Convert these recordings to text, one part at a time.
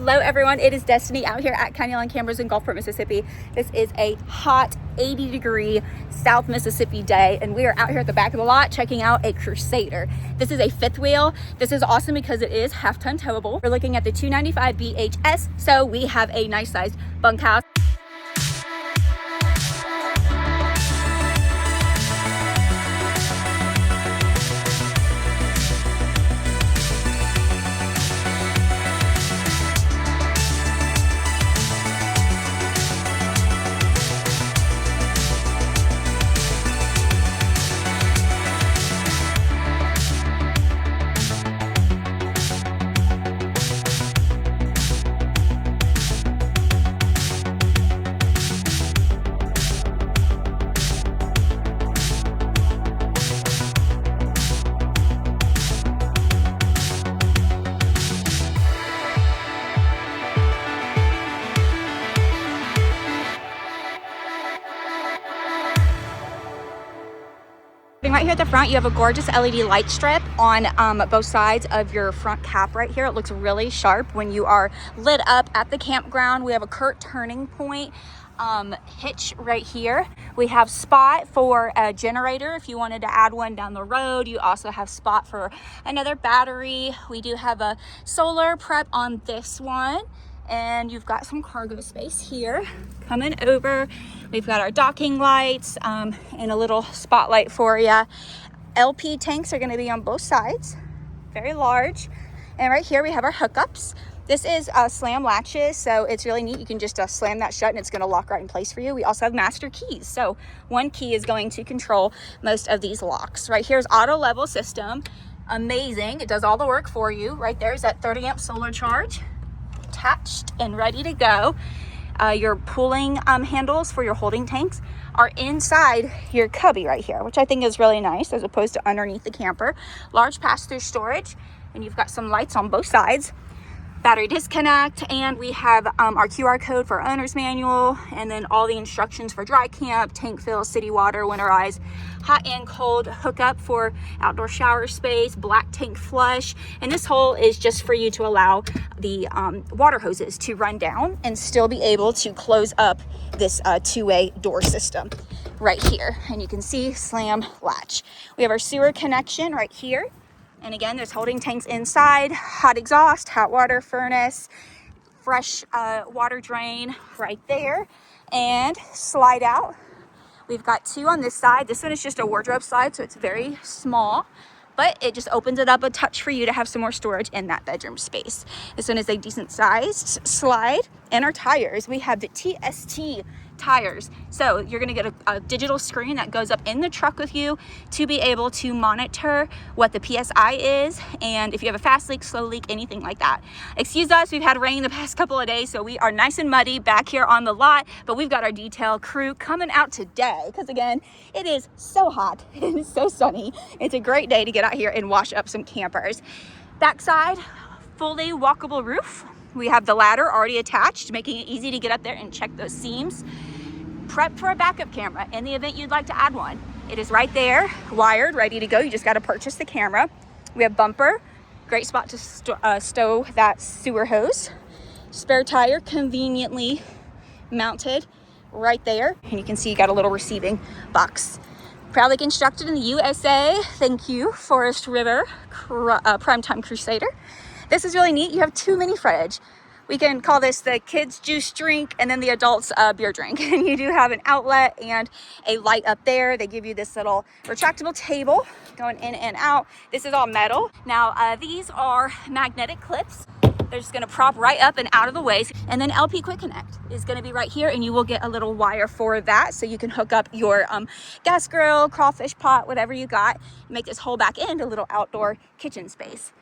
Hello everyone, it is Destiny out here at Canyon Campers in Gulfport, Mississippi. This is a hot 80-degree South Mississippi day, and we are out here at the back of the lot checking out a Crusader. This is a fifth wheel. This is awesome because it is half-ton towable. We're looking at the 295 BHS, so we have a nice sized bunkhouse. Right here at the front, you have a gorgeous LED light strip on both sides of your front cap right here. It looks really sharp when you are lit up at the campground. We have a Kurt turning point hitch right here. We have spot for a generator if you wanted to add one down the road. You also have spot for another battery. We do have a solar prep on this one. And you've got some cargo space here. Coming over, we've got our docking lights and a little spotlight for you. LP tanks are gonna be on both sides, very large. And right here we have our hookups. This is slam latches, so it's really neat. You can just slam that shut and it's gonna lock right in place for you. We also have master keys. So one key is going to control most of these locks. Right here's auto level system. Amazing, it does all the work for you. Right there's that 30 amp solar charge. Attached and ready to go. Your pulling handles for your holding tanks are inside your cubby right here, which I think is really nice as opposed to underneath the camper. Large pass-through storage, and you've got some lights on both sides. Battery disconnect, and we have our QR code for owner's manual, and then all the instructions for dry camp, tank fill, city water, winterize, hot and cold hookup for outdoor shower space, black tank flush, and this hole is just for you to allow the water hoses to run down and still be able to close up this two-way door system right here. And you can see slam latch. We have our sewer connection right here. And again, there's holding tanks inside, hot exhaust, hot water furnace, fresh water drain right there, and slide out. We've got two on this side. This one is just a wardrobe slide, so it's very small, but it just opens it up a touch for you to have some more storage in that bedroom space. This one is a decent sized slide. And our tires, we have the TST tires. So you're gonna get a digital screen that goes up in the truck with you to be able to monitor what the PSI is, and if you have a fast leak, slow leak, anything like that. Excuse us, we've had rain the past couple of days, so we are nice and muddy back here on the lot, but we've got our detail crew coming out today because again, it is so hot and so sunny. It's a great day to get out here and wash up some campers. Backside, fully walkable roof. We have the ladder already attached, making it easy to get up there and check those seams. Prep for a backup camera in the event you'd like to add one. It is right there, wired, ready to go. You just got to purchase the camera. We have bumper, great spot to stow that sewer hose. Spare tire, conveniently mounted right there. And you can see you got a little receiving box. Proudly constructed in the USA. Thank you, Forest River PrimeTime Crusader. This is really neat. You have two mini fridge. We can call this the kids juice drink and then the adults beer drink. And you do have an outlet and a light up there. They give you this little retractable table going in and out. This is all metal. Now these are magnetic clips. They're just gonna prop right up and out of the way. And then LP Quick Connect is gonna be right here, and you will get a little wire for that so you can hook up your gas grill, crawfish pot, whatever you got. Make this whole back end a little outdoor kitchen space.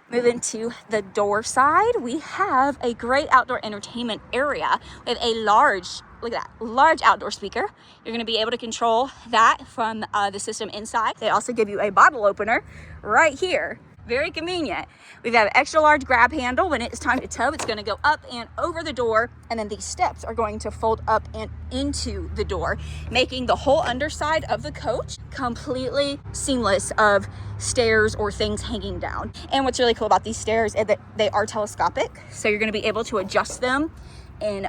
Moving to the door side, we have a great outdoor entertainment area with a large, look at that, large outdoor speaker. You're gonna be able to control that from the system inside. They also give you a bottle opener right here. very convenient. We've got an extra large grab handle. When it's time to tow, it's going to go up and over the door, and then these steps are going to fold up and into the door, making the whole underside of the coach completely seamless of stairs or things hanging down. And what's really cool about these stairs is that they are telescopic, so you're going to be able to adjust them and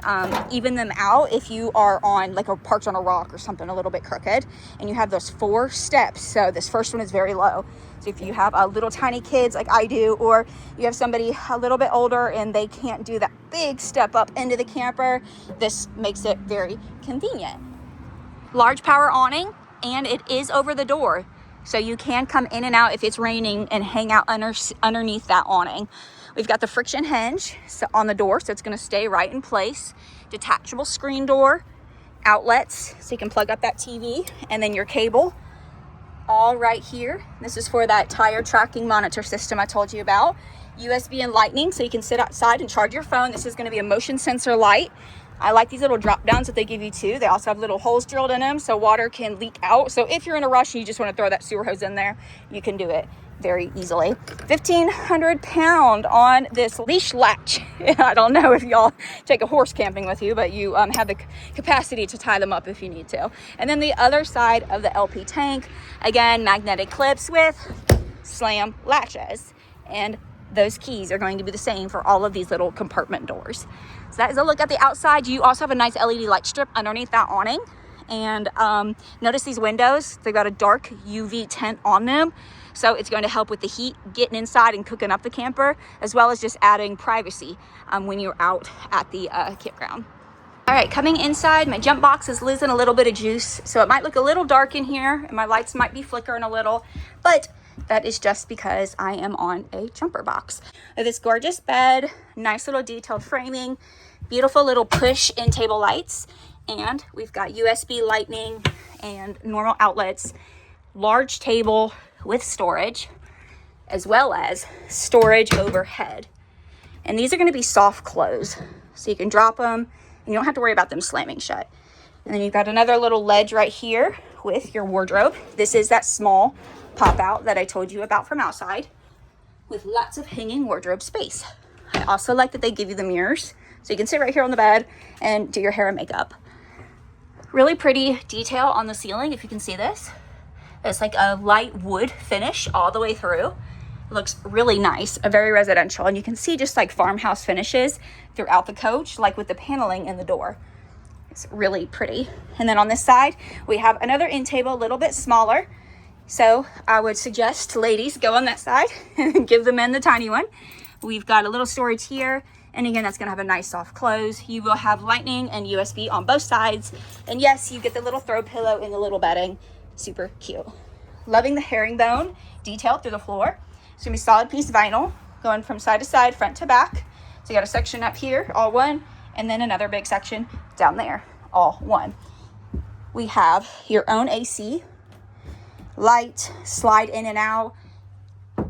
even them out if you are on like a parked on a rock or something a little bit crooked. And you have those 4 steps. So this first one is very low. So if you have little tiny kids like I do, or you have somebody a little bit older and they can't do that big step up into the camper, this makes it very convenient. Large power awning, and it is over the door. So you can come in and out if it's raining and hang out underneath that awning. We've got the friction hinge on the door, so it's going to stay right in place. Detachable screen door, outlets, so you can plug up that TV, and then your cable all right here. This is for that tire tracking monitor system I told you about. USB and lightning, so you can sit outside and charge your phone. This is going to be a motion sensor light. I like these little drop downs that they give you too. They also have little holes drilled in them so water can leak out. So if you're in a rush and you just want to throw that sewer hose in there, you can do it very easily. 1,500 pound on this leash latch. I don't know if y'all take a horse camping with you, but you have the capacity to tie them up if you need to. And then the other side of the LP tank, again, magnetic clips with slam latches. And those keys are going to be the same for all of these little compartment doors. So that is a look at the outside. You also have a nice LED light strip underneath that awning. And notice these windows, they've got a dark UV tint on them. So it's going to help with the heat getting inside and cooking up the camper, as well as just adding privacy when you're out at the campground. All right, coming inside, my jump box is losing a little bit of juice. So it might look a little dark in here and my lights might be flickering a little, but that is just because I am on a jumper box. This gorgeous bed, nice little detailed framing, beautiful little push in table lights, and we've got USB lightning and normal outlets, large table with storage, as well as storage overhead. And these are going to be soft close, so you can drop them and you don't have to worry about them slamming shut. And then you've got another little ledge right here with your wardrobe. This is that small pop out that I told you about from outside, with lots of hanging wardrobe space. I also like that they give you the mirrors, so you can sit right here on the bed and do your hair and makeup. Really pretty detail on the ceiling, if you can see this. It's like a light wood finish all the way through. It looks really nice, very residential. And you can see just like farmhouse finishes throughout the coach, like with the paneling in the door. It's really pretty. And then on this side, we have another end table, a little bit smaller. So I would suggest, ladies, go on that side and give the men the tiny one. We've got a little storage here. And again, that's gonna have a nice soft close. You will have lightning and USB on both sides. And yes, you get the little throw pillow in the little bedding. Super cute. Loving the herringbone detail through the floor. It's gonna be solid piece vinyl going from side to side, front to back. So you got a section up here, all one, and then another big section down there, all one. We have your own AC, light, slide in and out,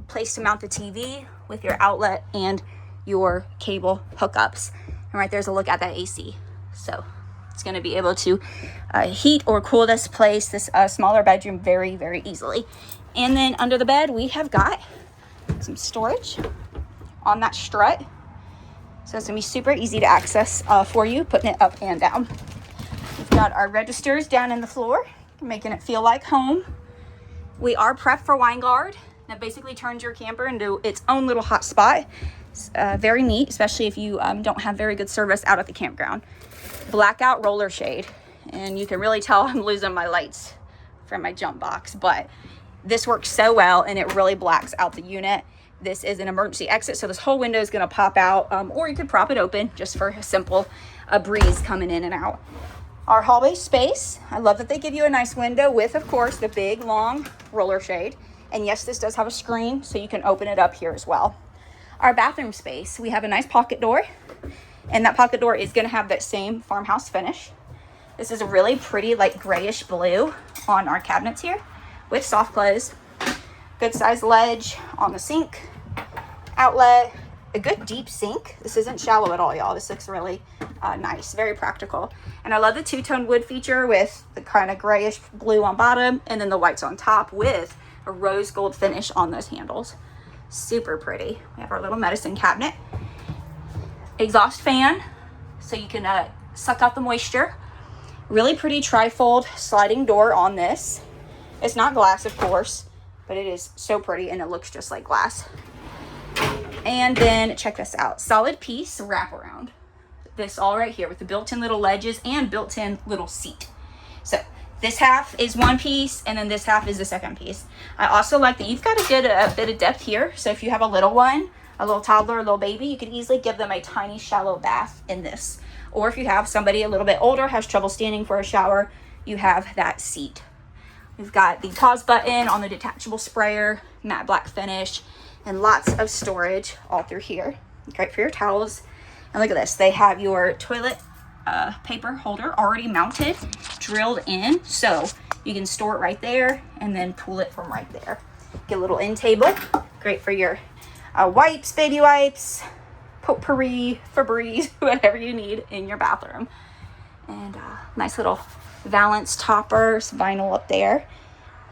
place to mount the TV with your outlet and your cable hookups. And right there's a look at that AC. So it's going to be able to heat or cool this place, this smaller bedroom, very, very easily. And then under the bed, we have got some storage on that strut. So it's going to be super easy to access for you, putting it up and down. We've got our registers down in the floor, making it feel like home. We are prepped for wine guard. That basically turns your camper into its own little hot spot. It's very neat, especially if you don't have very good service out at the campground. Blackout roller shade, and you can really tell I'm losing my lights from my jump box, but this works so well and it really blacks out the unit. This is an emergency exit, so this whole window is going to pop out, or you could prop it open just for a simple breeze coming in and out. Our hallway space, I love that they give you a nice window with, of course, the big long roller shade. And yes, this does have a screen, so you can open it up here as well. Our bathroom space, we have a nice pocket door, and that pocket door is going to have that same farmhouse finish. This is a really pretty like grayish blue on our cabinets here with soft close. Good size ledge on the sink, outlet, a good deep sink. This isn't shallow at all, y'all. This looks really nice, very practical. And I love the two-tone wood feature with the kind of grayish blue on bottom and then the whites on top with a rose gold finish on those handles. Super pretty. We have our little medicine cabinet. Exhaust fan, so you can suck out the moisture. Really pretty trifold sliding door on this. It's not glass, of course, but it is so pretty and it looks just like glass. And then check this out. Solid piece wraparound. This all right here with the built-in little ledges and built-in little seat. So this half is one piece and then this half is the second piece. I also like that you've got a bit of depth here. So if you have a little one, a little toddler, a little baby, you could easily give them a tiny shallow bath in this. Or if you have somebody a little bit older, has trouble standing for a shower, you have that seat. We've got the pause button on the detachable sprayer, matte black finish, and lots of storage all through here. Great for your towels. And look at this, they have your toilet paper holder already mounted, drilled in, so you can store it right there and then pull it from right there. Get a little end table, great for your wipes, baby wipes, potpourri, Febreze, whatever you need in your bathroom. And nice little valance toppers, vinyl up there.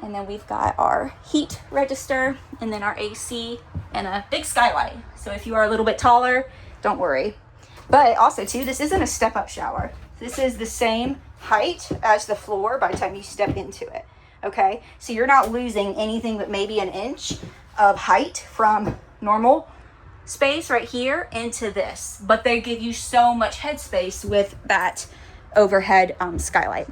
And then we've got our heat register and then our AC and a big skylight. So if you are a little bit taller, don't worry. But also too, this isn't a step-up shower. This is the same height as the floor by the time you step into it, okay? So you're not losing anything but maybe an inch of height from normal space right here into this. But they give you so much headspace with that overhead skylight.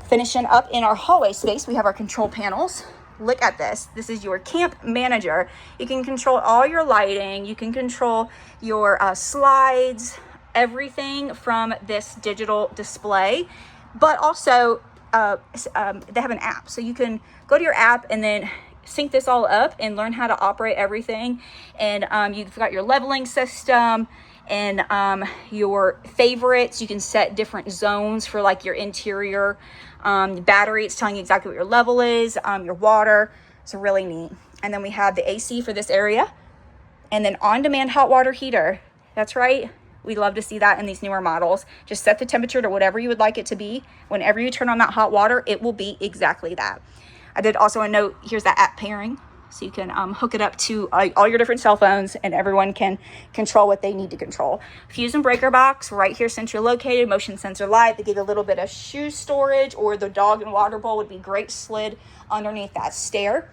Finishing up in our hallway space, we have our control panels. Look at this. This is your camp manager. You can control all your lighting. You can control your slides, everything from this digital display. But also, they have an app. So you can go to your app and then sync this all up and learn how to operate everything. And you've got your leveling system and your favorites. You can set different zones for like your interior battery. It's telling you exactly what your level is, your water. It's really neat. And then we have the AC for this area and then on-demand hot water heater. That's right. We love to see that in these newer models. Just set the temperature to whatever you would like it to be. Whenever you turn on that hot water, it will be exactly that. I did also a note, here's that app pairing. So you can hook it up to all your different cell phones and everyone can control what they need to control. Fuse and breaker box right here centrally located, motion sensor light. They give a little bit of shoe storage, or the dog and water bowl would be great slid underneath that stair.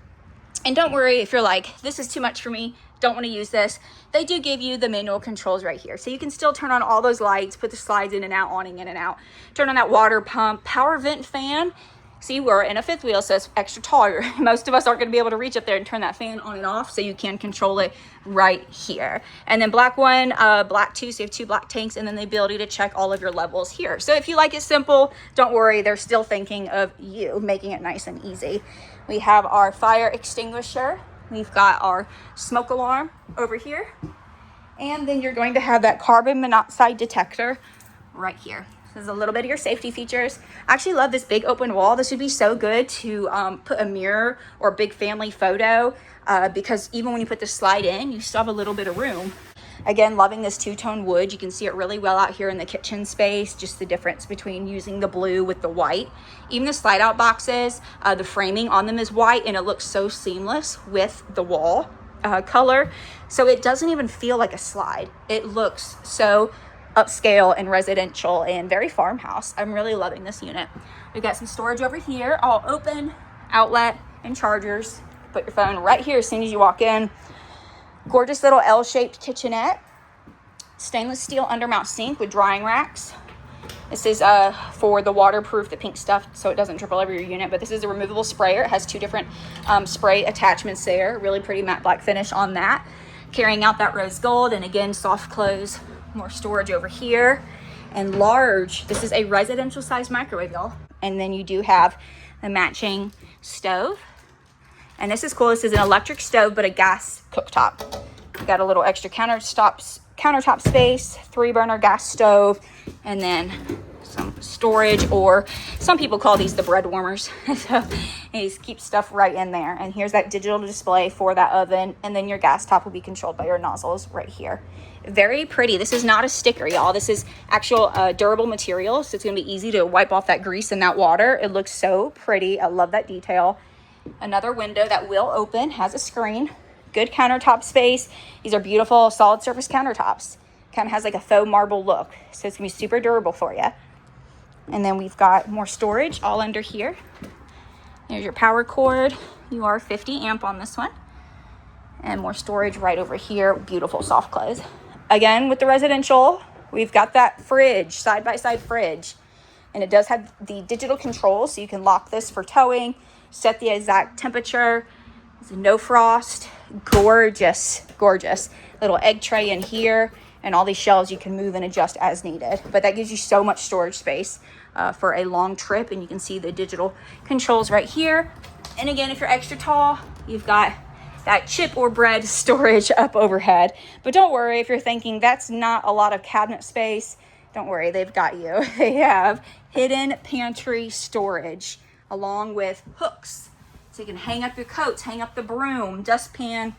And don't worry if you're like, this is too much for me, don't want to use this. They do give you the manual controls right here. So you can still turn on all those lights, put the slides in and out, awning in and out. Turn on that water pump, power vent fan. See, we're in a fifth wheel, so it's extra taller. Most of us aren't going to be able to reach up there and turn that fan on and off, so you can control it right here. And then black one, black two, so you have two black tanks, and then the ability to check all of your levels here. So if you like it simple, don't worry, they're still thinking of you, making it nice and easy. We have our fire extinguisher. We've got our smoke alarm over here. And then you're going to have that carbon monoxide detector right here. This is a little bit of your safety features. I actually love this big open wall. This would be so good to put a mirror or a big family photo because even when you put the slide in, you still have a little bit of room. Again, loving this two-tone wood. You can see it really well out here in the kitchen space, just the difference between using the blue with the white. Even the slide out boxes, the framing on them is white and it looks so seamless with the wall color. So it doesn't even feel like a slide. It looks so upscale and residential and very farmhouse. I'm really loving this unit. We've got some storage over here, all open, outlet and chargers. Put your phone right here as soon as you walk in. Gorgeous little L-shaped kitchenette. Stainless steel undermount sink with drying racks. This is for the waterproof, the pink stuff, so it doesn't drip all over your unit, but this is a removable sprayer. It has two different spray attachments there. Really pretty matte black finish on that. Carrying out that rose gold, and again, soft close. More storage over here and large. This is a residential size microwave, y'all. And then you do have the matching stove. And this is cool. This is an electric stove, but a gas cooktop. You got a little extra countertop space, 3-burner gas stove, and then some storage, or some people call these the bread warmers. So you just keep stuff right in there. And here's that digital display for that oven. And then your gas top will be controlled by your nozzles right here. Very pretty. This is not a sticker, y'all. This is actual durable material, so it's going to be easy to wipe off that grease and that water. It looks so pretty. I love that detail. Another window that will open, has a screen. good countertop space. These are beautiful solid surface countertops. Kind of has like a faux marble look. So it's gonna be super durable for you. And then we've got more storage all under here. Here's your power cord. You are 50 amp on this one. And more storage right over here. Beautiful soft close. Again, with the residential, we've got that fridge, side-by-side fridge. And it does have the digital controls, so you can lock this for towing, set the exact temperature. It's no frost. Gorgeous, gorgeous. Little egg tray in here, and all these shelves you can move and adjust as needed. But that gives you so much storage space for a long trip, and you can see the digital controls right here. And again, if you're extra tall, you've got that chip or bread storage up overhead. But don't worry if you're thinking that's not a lot of cabinet space. Don't worry, they've got you. They have hidden pantry storage along with hooks. So you can hang up your coats, hang up the broom, dustpan,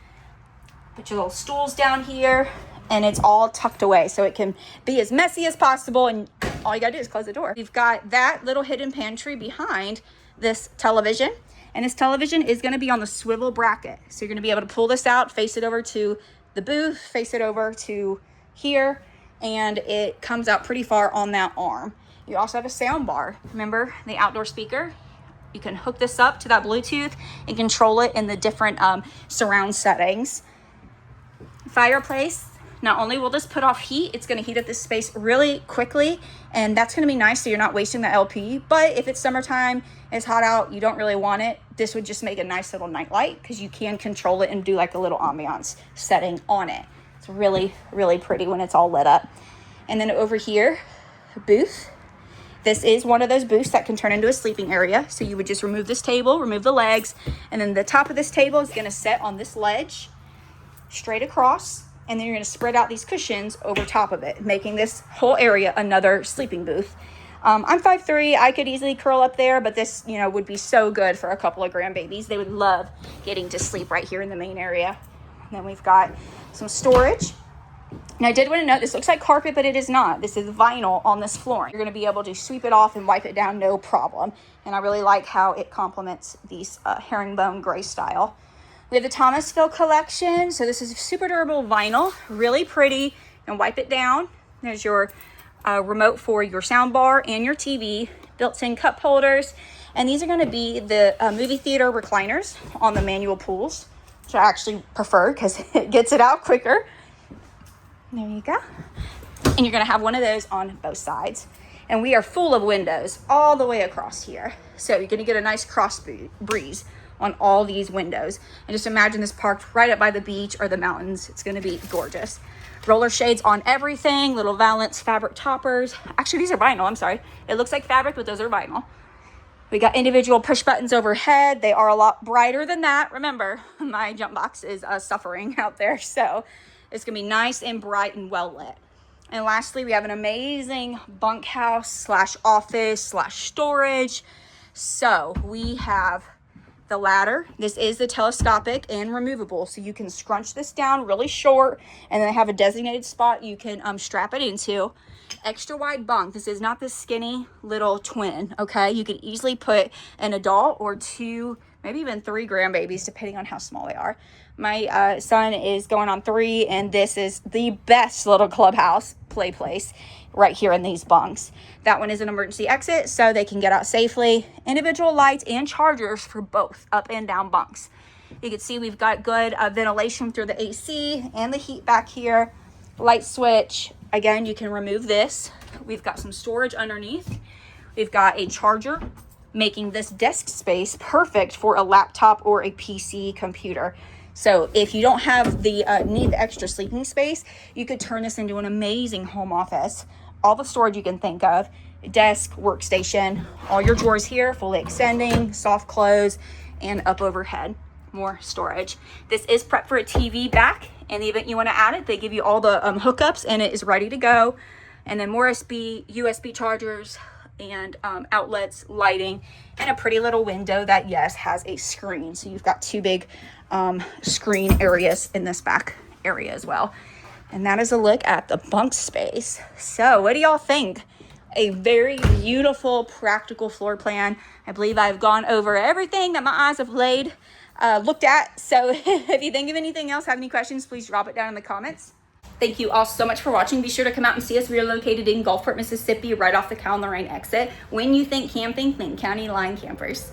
put your little stools down here, and it's all tucked away so it can be as messy as possible, and all you gotta do is close the door. You've got that little hidden pantry behind this television. And this television is going to be on the swivel bracket. So you're going to be able to pull this out, face it over to the booth, face it over to here, and it comes out pretty far on that arm. You also have a sound bar. Remember the outdoor speaker? You can hook this up to that Bluetooth and control it in the different surround settings. Fireplace. Not only will this put off heat, it's going to heat up this space really quickly, and that's going to be nice so you're not wasting the LP. But if it's summertime, it's hot out, you don't really want it, this would just make a nice little night light because you can control it and do like a little ambiance setting on it. It's really, really pretty when it's all lit up. And then over here, booth. This is one of those booths that can turn into a sleeping area. So you would just remove this table, remove the legs, and then the top of this table is going to set on this ledge straight across. And then you're going to spread out these cushions over top of it, making this whole area another sleeping booth. I'm 5'3", I could easily curl up there, but this, you know, would be so good for a couple of grandbabies. They would love getting to sleep right here in the main area. And then we've got some storage. Now I did want to note, this looks like carpet, but it is not. This is vinyl on this flooring. You're going to be able to sweep it off and wipe it down, no problem. And I really like how it complements these herringbone gray style. We have the Thomasville collection. So this is super durable vinyl, really pretty, and wipe it down. There's your remote for your sound bar and your TV, built-in cup holders. And these are going to be the movie theater recliners on the manual pools, which I actually prefer because it gets it out quicker. There you go. And you're going to have one of those on both sides. And we are full of windows all the way across here. So you're going to get a nice cross breeze on all these windows. And just imagine this parked right up by the beach or the mountains. It's going to be gorgeous. Roller shades on everything, little Valance fabric toppers. Actually, these are vinyl, I'm sorry. It looks like fabric, but those are vinyl. We got individual push buttons overhead. They are a lot brighter than that. Remember, my jump box is suffering out there. So it's going to be nice and bright and well lit. And lastly, we have an amazing bunkhouse / office / storage. So we have the ladder. This is the telescopic and removable, so you can scrunch this down really short and then have a designated spot you can strap it into. Extra wide bunk. This is not this skinny little twin, okay? You could easily put an adult or 2, maybe even 3 grandbabies, depending on how small they are. My son is going on 3, and this is the best little clubhouse play place right here in these bunks. That one is an emergency exit, so they can get out safely. Individual lights and chargers for both up and down bunks. You can see we've got good ventilation through the AC and the heat back here. Light switch. Again, you can remove this. We've got some storage underneath. We've got a charger, making this desk space perfect for a laptop or a PC computer. So if you don't have the need the extra sleeping space, you could turn this into an amazing home office. All the storage you can think of, desk, workstation, all your drawers here, fully extending, soft close, and up overhead, more storage. This is prepped for a TV back. In the event you want to add it, they give you all the hookups and it is ready to go. And then more USB chargers and outlets, lighting, and a pretty little window that, yes, has a screen. So you've got 2 big screen areas in this back area as well. And that is a look at the bunk space. So what do y'all think? A very beautiful, practical floor plan. I believe I've gone over everything that my eyes have laid looked at. So if you think of anything else, have any questions, please drop it down in the comments. Thank you all so much for watching. Be sure to come out and see us. We are located in Gulfport, Mississippi, right off the Cal and Lorraine exit. When you think camping, think County Line Campers.